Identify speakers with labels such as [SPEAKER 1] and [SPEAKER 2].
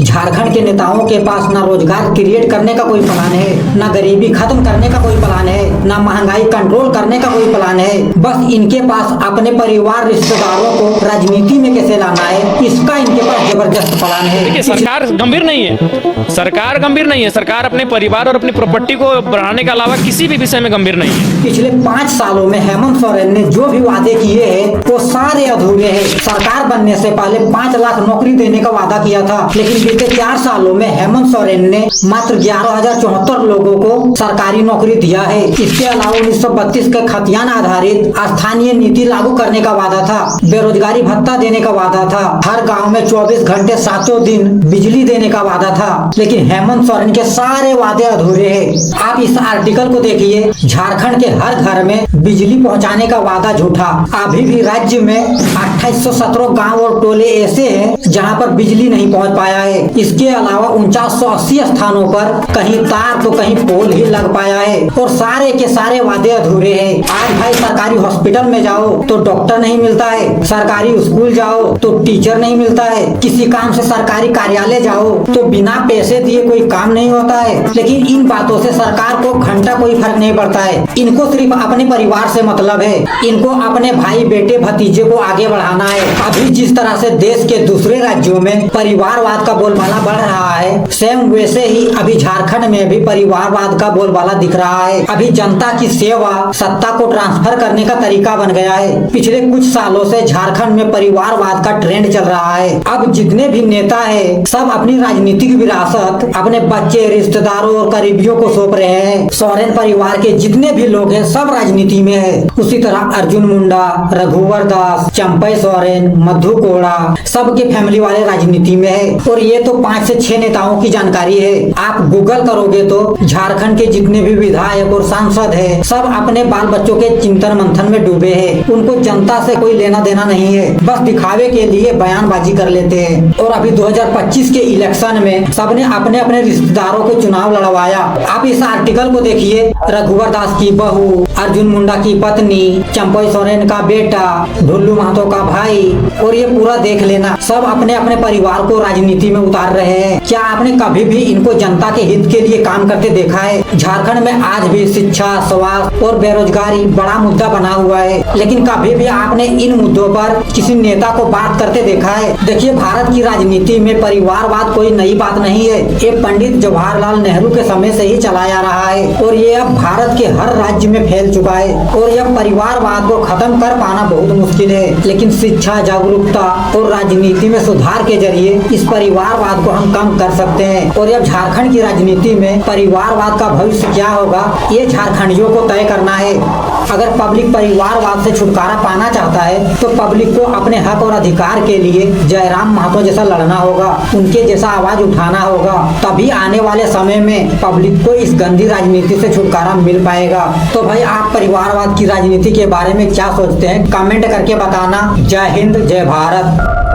[SPEAKER 1] झारखंड के नेताओं के पास ना रोजगार क्रिएट करने का कोई प्लान है, ना गरीबी खत्म करने का कोई प्लान है, ना महंगाई कंट्रोल करने का कोई प्लान है। बस इनके पास अपने परिवार रिश्तेदारों को राजनीति में कैसे लाना है, इसका इनके पास जबरदस्त प्लान है।
[SPEAKER 2] देखिए, सरकार गंभीर नहीं है, सरकार गंभीर नहीं है। सरकार अपने परिवार और अपनी प्रॉपर्टी को बढ़ाने के अलावा किसी भी विषय में गंभीर नहीं है।
[SPEAKER 1] पिछले 5 सालों में हेमंत सोरेन ने जो भी वादे किए हैं वो सारे अधूरे हैं। सरकार बनने से पहले 5 लाख नौकरी देने का वादा किया था, लेकिन बीते 4 सालों में हेमंत सोरेन ने मात्र 11,074 लोगों को सरकारी नौकरी दिया है। इसके अलावा 1932 के खतियान आधारित स्थानीय नीति लागू करने का वादा था, बेरोजगारी भत्ता देने का वादा था, हर गाँव में 24 घंटे 7 दिन बिजली देने का वादा था, लेकिन हेमंत सोरेन के सारे वादे अधूरे हैं। आप इस आर्टिकल को देखिए, झारखंड के हर घर में बिजली पहुंचाने का वादा झूठा। अभी भी राज्य में 2817 गांव और टोले ऐसे हैं जहां पर बिजली नहीं पहुंच पाया है। इसके अलावा 4980 स्थानों पर कहीं तार तो कहीं पोल ही लग पाया है, और सारे के सारे वादे अधूरे हैं। आज भाई सरकारी हॉस्पिटल में जाओ तो डॉक्टर नहीं मिलता है, सरकारी स्कूल जाओ तो टीचर नहीं मिलता है, किसी काम से सरकारी कार्यालय जाओ तो बिना पैसे दिए कोई काम नहीं होता है। लेकिन इन बातों से सरकार को घंटा कोई फर्क नहीं पड़ता है। इनको सिर्फ अपने परिवार से मतलब है, इनको अपने भाई बेटे भतीजे को आगे बढ़ाना है। अभी जिस तरह से देश के दूसरे राज्यों में परिवारवाद का बोलबाला बढ़ रहा है, सेम वैसे ही अभी झारखंड में भी परिवारवाद का बोलबाला दिख रहा है। अभी जनता की सेवा सत्ता को ट्रांसफर करने का तरीका बन गया है। पिछले कुछ सालों से झारखंड में परिवारवाद का ट्रेंड चल रहा है। अब जितने भी नेता है सब अपनी राजनीतिक विरासत अपने बच्चे, रिश्तेदारों और करीबियों को सौंप रहे हैं। सोरेन परिवार के जितने भी लोग हैं सब राजनीति में है। उसी तरह अर्जुन मुंडा, रघुवर दास, चंपई सोरेन, मधु कोड़ा, सबके फैमिली वाले राजनीति में है। और ये तो 5 से 6 नेताओं की जानकारी है। आप गूगल करोगे तो झारखंड के जितने भी विधायक और सांसद है सब अपने बाल बच्चों के चिंतन मंथन में डूबे हैं। उनको जनता से कोई लेना देना नहीं है, बस दिखावे के लिए बयानबाजी कर लेते हैं। और अभी 2025 के इलेक्शन में सबने अपने अपने रिश्तेदारों को चुनाव लड़वाया। आप इस आर्टिकल को देखिए, रघुवर दास की बहू, अर्जुन मुंडा की पत्नी, चंपई सोरेन का बेटा, ढुल्लू महतो का भाई, और ये पूरा देख लेना, सब अपने अपने परिवार को राजनीति में उतार रहे हैं। क्या आपने कभी भी इनको जनता के हित के लिए काम करते देखा है? झारखंड में आज भी शिक्षा, स्वास्थ्य और बेरोजगारी बड़ा मुद्दा बना हुआ है, लेकिन कभी भी आपने इन मुद्दों पर किसी नेता को बात करते देखा है? देखिए, भारत की राजनीति में परिवारवाद कोई नई बात नहीं है। ये पंडित जवाहरलाल नेहरू के समय से ही चला आ रहा है, और ये अब भारत के हर राज्य में फैल चुका है। और यह परिवारवाद को खत्म कर पाना बहुत मुश्किल है, लेकिन शिक्षा, जागरूकता और राजनीति में सुधार के जरिए इस परिवारवाद को हम कम कर सकते हैं। और अब झारखंड की राजनीति में परिवारवाद का भविष्य क्या होगा, ये झारखंडियों को तय करना है। अगर पब्लिक परिवारवाद से छुटकारा पाना चाहता है तो पब्लिक को अपने हक और अधिकार के लिए जयराम महतो जैसा लड़ना होगा, उनके जैसा आवाज उठाना होगा। तभी आने वाले समय में पब्लिक को इस गंदी राजनीति से छुटकारा मिल पाएगा। तो भाई, आप परिवारवाद की राजनीति के बारे में क्या सोचते हैं? कमेंट करके बताना। जय हिंद, जय भारत।